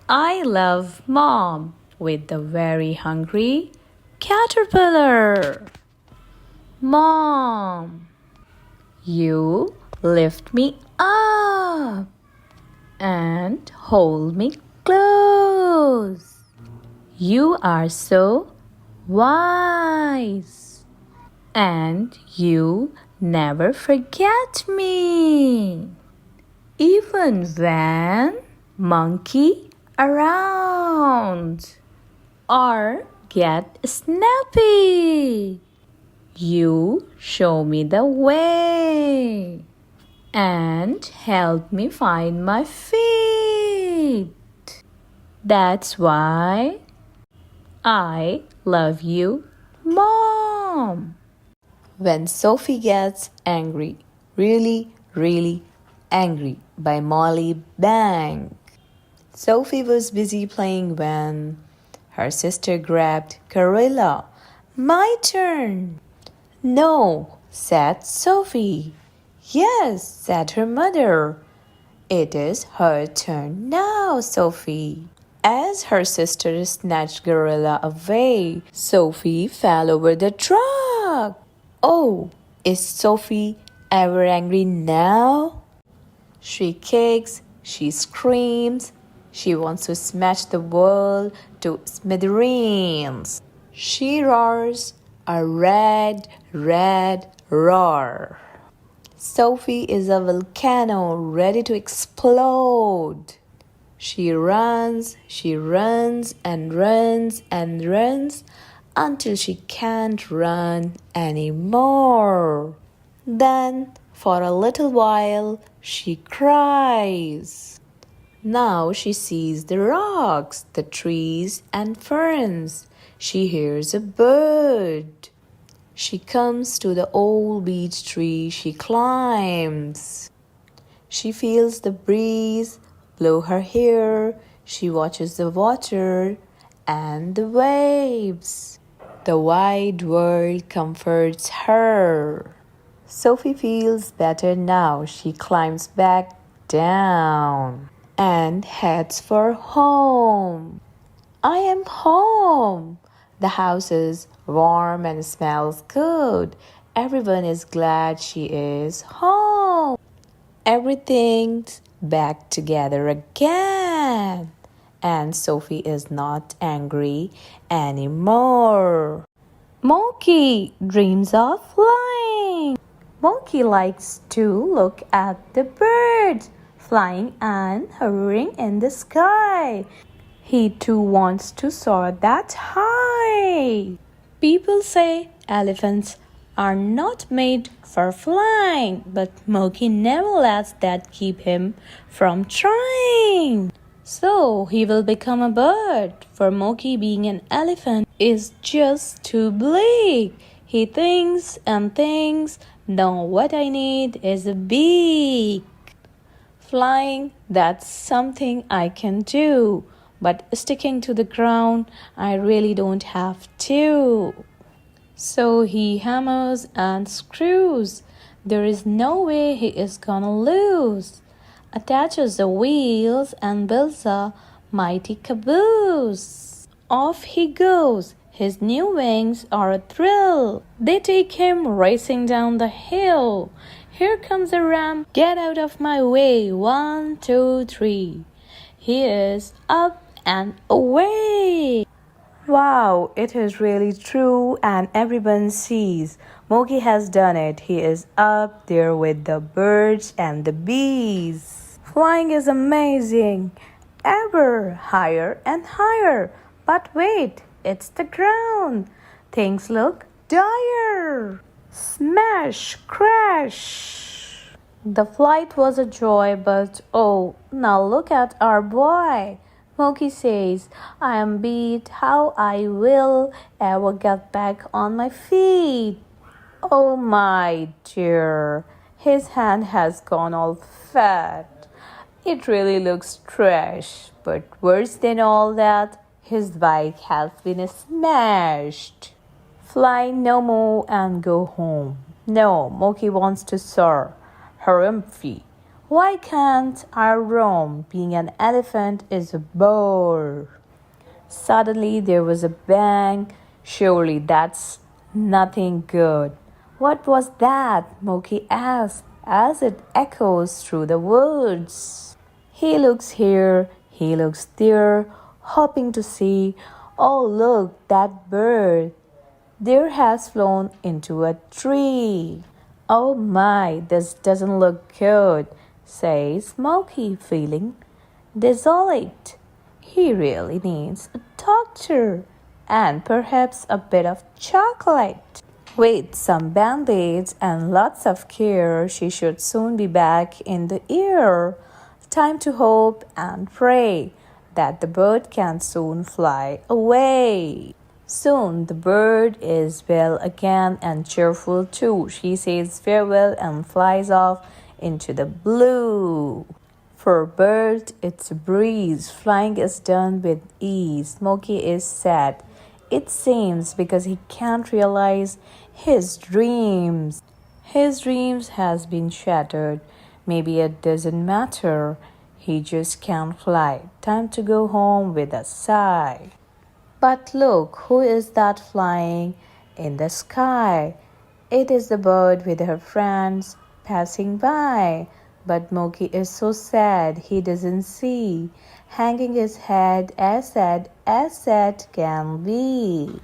I love Mom with the very hungry caterpillar. Mom, you lift me up and hold me close. You are so wise and you never forget me. Even when monkey around or get snappy, you show me the way and help me find my feet. That's why I love you, Mom. When Sophie gets angry, really angry by Molly Bang. Sophie was busy playing when her sister grabbed Gorilla. My turn. No, said Sophie. Yes, said her mother. It is her turn now, Sophie. As her sister snatched Gorilla away, Sophie fell over the truck. Oh, is Sophie ever angry now? She kicks, she screams, she wants to smash the world to smithereens. She roars a red roar. Sophie is a volcano ready to explode. She runs and runs until she can't run anymore. Then, for a little while, she cries. Now she sees the rocks, the trees and ferns. She hears a bird. She comes to the old beech tree. She climbs. She feels the breeze blow her hair. She watches the water and the waves. The wide world comforts her. Sophie feels better now. She climbs back down and heads for home. I am home. The house is warm and smells good. Everyone is glad she is home. Everything's back together again. And Sophie is not angry anymore. Monkey dreams of flying. Monkey likes to look at the birds flying and hovering in the sky. He too wants to soar that high. People say elephants are not made for flying, but Monkey never lets that keep him from trying. So he will become a bird, for Monkey being an elephant is just too bleak. He thinks and thinks, no, what I need is a beak. Flying, that's something I can do, but sticking to the ground, I really don't have to. So he hammers and screws. There is no way he is gonna lose. Attaches the wheels and builds a mighty caboose. Off he goes. His new wings are a thrill. They take him racing down the hill. Here comes a ram. Get out of my way. 1, 2, 3. He is up and away. Wow, it is really true and everyone sees. Monkey has done it. He is up there with the birds and the bees. Flying is amazing. Ever higher and higher. But wait, it's the ground. Things look dire. Smash, crash. The flight was a joy, but oh, now look at our boy. Monkey says, I am beat. How I will ever get back on my feet. Oh my dear, his hand has gone all fat. It really looks trash, but worse than all that, his bike has been smashed. Fly no more and go home. No, Monkey wants to soar. Harumphy. Why can't I roam? Being an elephant is a bore. Suddenly there was a bang. Surely that's nothing good. What was that? Moki asked as it echoes through the woods. He looks here, he looks there, hoping to see. Oh, look, that bird. There has flown into a tree. Oh my, this doesn't look good, says Moki, feeling desolate. He really needs a doctor and perhaps a bit of chocolate. With some band-aids and lots of care, she should soon be back in the air. Time to hope and pray that the bird can soon fly away. Soon the bird is well again and cheerful too. She says farewell and flies off into the blue. For bird, it's a breeze. Flying is done with ease. Moki is sad. It seems because he can't realize his dreams. His dreams has been shattered. Maybe it doesn't matter. He just can't fly. Time to go home with a sigh. But look, who is that flying in the sky? It is the bird with her friends passing by. But Moki is so sad he doesn't see, hanging his head as sad can be.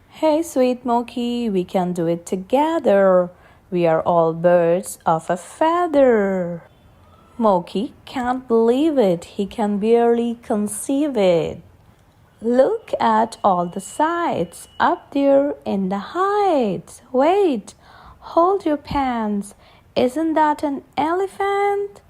Hey, sweet Moki, we can do it together. We are all birds of a feather. Moki can't believe it. He can barely conceive it. Look at all the sights up there in the heights. Wait, hold your pants. Isn't that an elephant?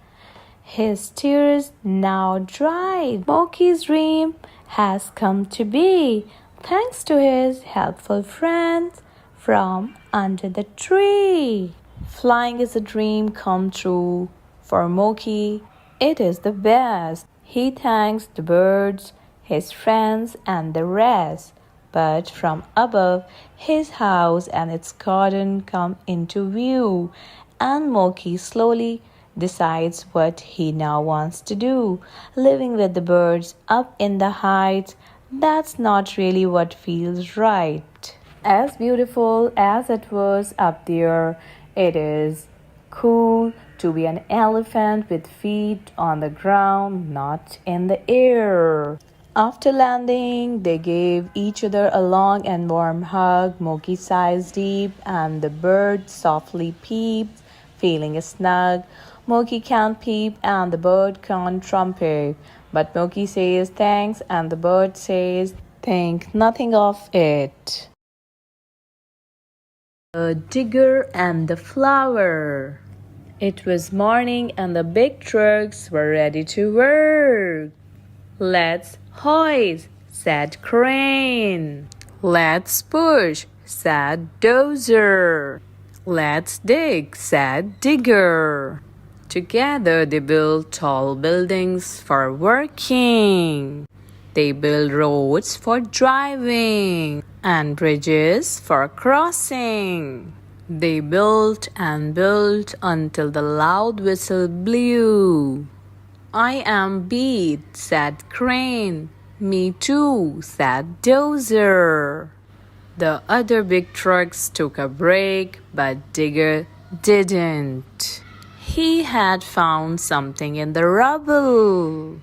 His tears now dried. Moki's dream has come to be, thanks to his helpful friends from under the tree. Flying is a dream come true for Moki. It is the best. He thanks the birds, his friends, and the rest. But from above, his house and its garden come into view, and Moki slowly decides what he now wants to do. Living with the birds up in the heights, that's not really what feels right. As beautiful as it was up there, it is cool to be an elephant with feet on the ground, not in the air. After landing, they gave each other a long and warm hug. Moki sighs deep and the bird softly peeps, feeling snug. Moki can't peep and the bird can't trumpet. But Moki says thanks and the bird says think nothing of it. The digger and the flower. It was morning and the big trucks were ready to work. Let's hoist, said Crane. Let's push, said Dozer. Let's dig, said Digger. Together they build tall buildings for working. They build roads for driving and bridges for crossing. They built and built until the loud whistle blew. I am beat, said Crane. Me too, said Dozer. The other big trucks took a break, but Digger didn't. He had found something in the rubble.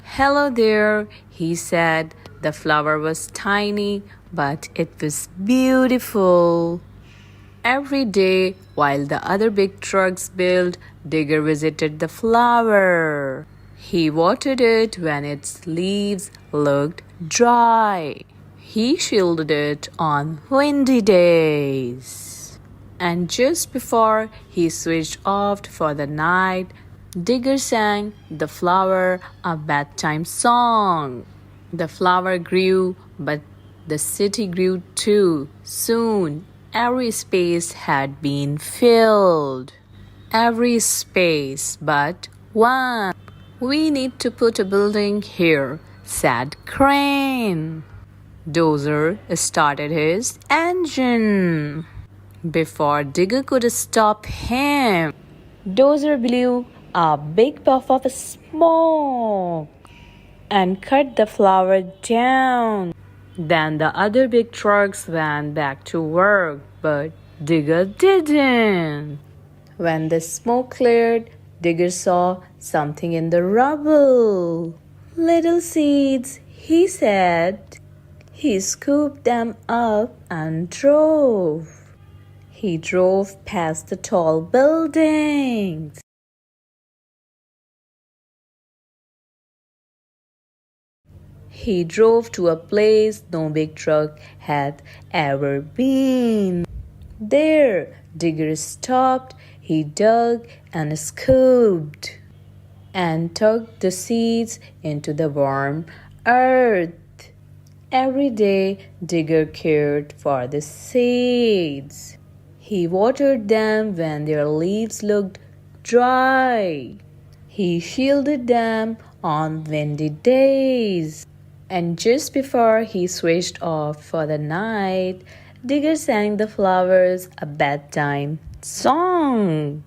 Hello there, he said. The flower was tiny, but it was beautiful. Every day, while the other big trucks built, Digger visited the flower. He watered it when its leaves looked dry. He shielded it on windy days. And just before he switched off for the night, Digger sang the flower a bedtime song. The flower grew, but the city grew too. Soon, every space had been filled. Every space but one. We need to put a building here, said Crane. Dozer started his engine. Before Digger could stop him, Dozer blew a big puff of smoke and cut the flower down. Then the other big trucks went back to work, but Digger didn't. When the smoke cleared, Digger saw something in the rubble. Little seeds, he said. He scooped them up and drove. He drove past the tall buildings. He drove to a place no big truck had ever been. There, Digger stopped. He dug and scooped and tucked the seeds into the warm earth. Every day, Digger cared for the seeds. He watered them when their leaves looked dry. He shielded them on windy days. And just before he switched off for the night, Digger sang the flowers a bedtime song.